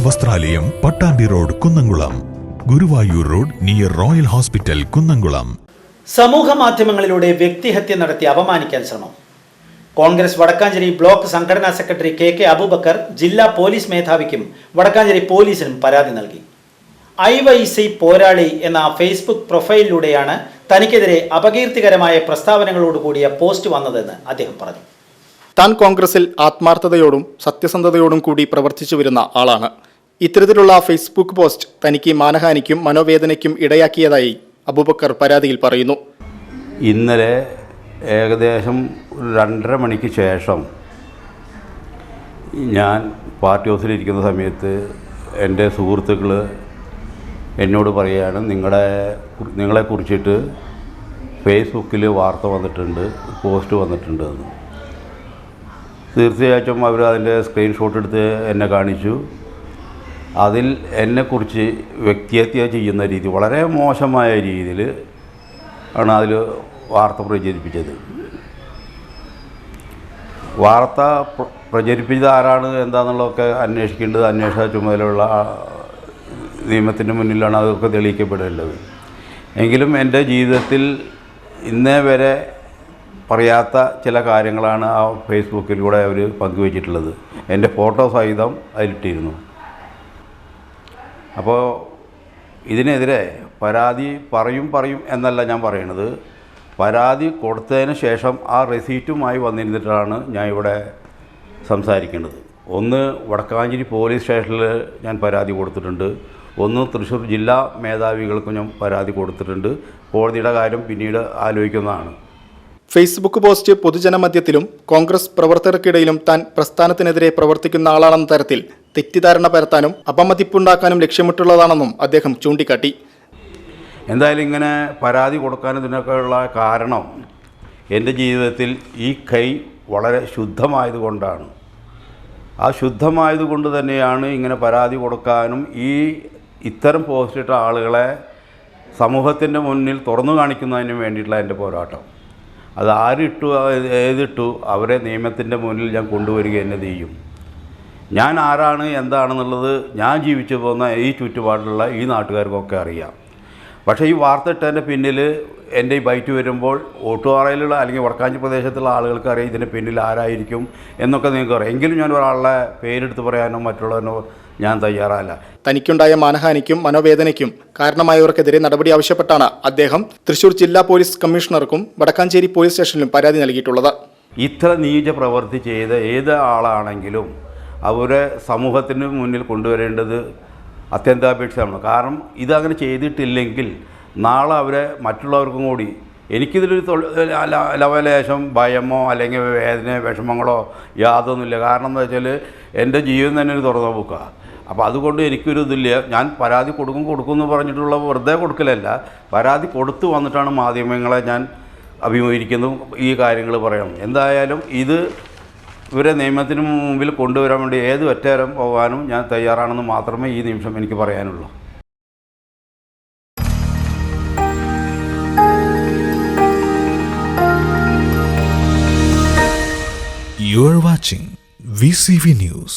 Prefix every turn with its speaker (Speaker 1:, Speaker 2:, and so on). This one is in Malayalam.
Speaker 1: വസ്ത്രാലയം, Pattambi road, Kunnamkulam. Guruvayur road near Royal Hospital, Kunnamkulam.
Speaker 2: സമൂഹ മാധ്യമങ്ങളിലൂടെ വ്യക്തിഹത്യ നടത്തി അപമാനിക്കാൻ ശ്രമം. കോൺഗ്രസ് വടക്കാഞ്ചേരി ബ്ലോക്ക് സംഘടനാ സെക്രട്ടറി കെ അബൂബക്കർ ജില്ലാ പോലീസ് മേധാവിക്കും വടക്കാഞ്ചേരി പോലീസിനും പരാതി നൽകി. IYC പോരാളി എന്ന ഫേസ്ബുക്ക് പ്രൊഫൈലിലൂടെയാണ് തനിക്കെതിരെ അപകീർത്തികരമായ പ്രസ്താവനകളോടുകൂടിയ പോസ്റ്റ് വന്നതെന്ന് അദ്ദേഹം പറഞ്ഞു.
Speaker 3: താൻ കോൺഗ്രസിൽ ആത്മാർത്ഥതയോടും സത്യസന്ധതയോടും കൂടി പ്രവർത്തിച്ചു വരുന്ന ആളാണ്. ഇത്തരത്തിലുള്ള ഫേസ്ബുക്ക് പോസ്റ്റ് തനിക്ക് മാനഹാനിക്കും മനോവേദനയ്ക്കും ഇടയാക്കിയതായി അബൂബക്കർ പരാതിയിൽ പറയുന്നു.
Speaker 4: ഇന്നലെ ഏകദേശം 2:30 മണിക്ക് ശേഷം ഞാൻ പാർട്ടി ഹൗസിലിരിക്കുന്ന സമയത്ത് എൻ്റെ സുഹൃത്തുക്കൾ എന്നോട് പറയുകയാണ്, നിങ്ങളെക്കുറിച്ചിട്ട് ഫേസ്ബുക്കിൽ വാർത്ത വന്നിട്ടുണ്ട്, പോസ്റ്റ് വന്നിട്ടുണ്ട് എന്ന്. തീർച്ചയായിട്ടും അവർ അതിൻ്റെ സ്ക്രീൻഷോട്ട് എടുത്ത് എന്നെ കാണിച്ചു. അതിൽ എന്നെക്കുറിച്ച് വ്യക്തിഹത്യ ചെയ്യുന്ന രീതി, വളരെ മോശമായ രീതിയിൽ ആണ് അതിൽ വാർത്ത പ്രചരിപ്പിച്ചത്. വാർത്ത പ്രചരിപ്പിച്ചത് ആരാണ് എന്താണെന്നുള്ളതൊക്കെ അന്വേഷിക്കേണ്ടത് അന്വേഷണ ചുമതലയുള്ള നിയമത്തിൻ്റെ മുന്നിലാണ് അതൊക്കെ തെളിയിക്കപ്പെടേണ്ടത്. എങ്കിലും എൻ്റെ ജീവിതത്തിൽ ഇന്നേ വരെ പറയാത്ത ചില കാര്യങ്ങളാണ് ആ ഫേസ്ബുക്കിലൂടെ അവർ പങ്കുവച്ചിട്ടുള്ളത്. എൻ്റെ ഫോട്ടോ സഹിതം അതിലിട്ടിരുന്നു. അപ്പോൾ ഇതിനെതിരെ പരാതി പറയും എന്നല്ല ഞാൻ പറയണത്. പരാതി കൊടുത്തതിന് ശേഷം ആ റെസീറ്റുമായി വന്നിരുന്നിട്ടാണ് ഞാൻ ഇവിടെ സംസാരിക്കേണ്ടത്. ഒന്ന് വടക്കാഞ്ചേരി പോലീസ് സ്റ്റേഷനിൽ ഞാൻ പരാതി കൊടുത്തിട്ടുണ്ട്. ഒന്ന് തൃശ്ശൂർ ജില്ലാ മേധാവികൾക്കും ഞാൻ പരാതി കൊടുത്തിട്ടുണ്ട്. കോടതിയുടെ കാര്യം പിന്നീട് ആലോചിക്കുന്നതാണ്.
Speaker 3: ഫേസ്ബുക്ക് പോസ്റ്റ് പൊതുജനമധ്യത്തിലും കോൺഗ്രസ് പ്രവർത്തകർക്കിടയിലും താൻ പ്രസ്ഥാനത്തിനെതിരെ പ്രവർത്തിക്കുന്ന ആളാണെന്ന തരത്തിൽ തെറ്റിദ്ധാരണ പരത്താനും അപമതിപ്പുണ്ടാക്കാനും ലക്ഷ്യമിട്ടുള്ളതാണെന്നും അദ്ദേഹം ചൂണ്ടിക്കാട്ടി.
Speaker 4: എന്തായാലും ഇങ്ങനെ പരാതി കൊടുക്കാനും ഇതിനൊക്കെയുള്ള കാരണം എൻ്റെ ജീവിതത്തിൽ ഈ കൈ വളരെ ശുദ്ധമായതുകൊണ്ടാണ്. ആ ശുദ്ധമായതുകൊണ്ട് തന്നെയാണ് ഇങ്ങനെ പരാതി കൊടുക്കാനും ഇത്തരം പോസ്റ്റിട്ട ആളുകളെ സമൂഹത്തിൻ്റെ മുന്നിൽ തുറന്നു കാണിക്കുന്നതിന് വേണ്ടിയിട്ടുള്ള എൻ്റെ പോരാട്ടം. അത് ആരിട്ടു ഏതിട്ടു അവരെ നിയമത്തിൻ്റെ മുന്നിൽ ഞാൻ കൊണ്ടുവരിക തന്നെ ചെയ്യും. ഞാൻ ആരാണ് എന്താണെന്നുള്ളത് ഞാൻ ജീവിച്ചു പോകുന്ന ഈ ചുറ്റുപാടിലുള്ള ഈ നാട്ടുകാർക്കൊക്കെ അറിയാം. പക്ഷേ ഈ വാർത്ത ഇട്ടതിൻ്റെ പിന്നിൽ എൻ്റെ ഈ ബൈറ്റ് വരുമ്പോൾ ഓട്ടുപാറയിലുള്ള അല്ലെങ്കിൽ വടക്കാഞ്ചേരി പ്രദേശത്തുള്ള ആളുകൾക്ക് അറിയാം ഇതിൻ്റെ പിന്നിൽ ആരായിരിക്കും എന്നൊക്കെ നിങ്ങൾക്ക് അറിയാം. എങ്കിലും ഞാൻ ഒരാളുടെ പേരെടുത്ത് പറയാനോ മറ്റുള്ളവനോ ഞാൻ തയ്യാറല്ല.
Speaker 3: തനിക്കുണ്ടായ മാനഹാനിക്കും മനോവേദനയ്ക്കും കാരണമായവർക്കെതിരെ നടപടി ആവശ്യപ്പെട്ടാണ് അദ്ദേഹം തൃശ്ശൂർ ജില്ലാ പോലീസ് കമ്മീഷണർക്കും വടക്കാഞ്ചേരി പോലീസ് സ്റ്റേഷനിലും പരാതി നൽകിയിട്ടുള്ളത്.
Speaker 4: ഇത്ര നീച പ്രവൃത്തി ചെയ്ത ഏത് ആളാണെങ്കിലും അവരെ സമൂഹത്തിന് മുന്നിൽ കൊണ്ടുവരേണ്ടത് അത്യന്താപേക്ഷിതമാണ്. കാരണം ഇതങ്ങനെ ചെയ്തിട്ടില്ലെങ്കിൽ നാളെ അവരെ മറ്റുള്ളവർക്കും കൂടി എനിക്കിതിലൊരു ലവലേശം ഭയമോ അല്ലെങ്കിൽ വേദനയോ വിഷമങ്ങളോ യാതൊന്നുമില്ല. കാരണം എന്താ വെച്ചാൽ എൻ്റെ ജീവിതം തന്നെ ഒരു തുറന്ന ബുക്കാ. അപ്പോൾ അതുകൊണ്ട് എനിക്കൊരു ഇതില്ല. ഞാൻ പരാതി കൊടുക്കും എന്ന് പറഞ്ഞിട്ടുള്ള വെറുതെ കൊടുക്കലല്ല, പരാതി കൊടുത്തു വന്നിട്ടാണ് മാധ്യമങ്ങളെ ഞാൻ അഭിമുഖീകരിക്കുന്നതും ഈ കാര്യങ്ങൾ പറയണം. എന്തായാലും ഇവരെ നിയമത്തിന് മുമ്പിൽ കൊണ്ടുവരാൻ വേണ്ടി ഏത് ഒറ്റേരം പോകാനും ഞാൻ തയ്യാറാണെന്ന് മാത്രമേ ഈ നിമിഷം എനിക്ക് പറയാനുള്ളൂ.
Speaker 1: You are watching VCV News.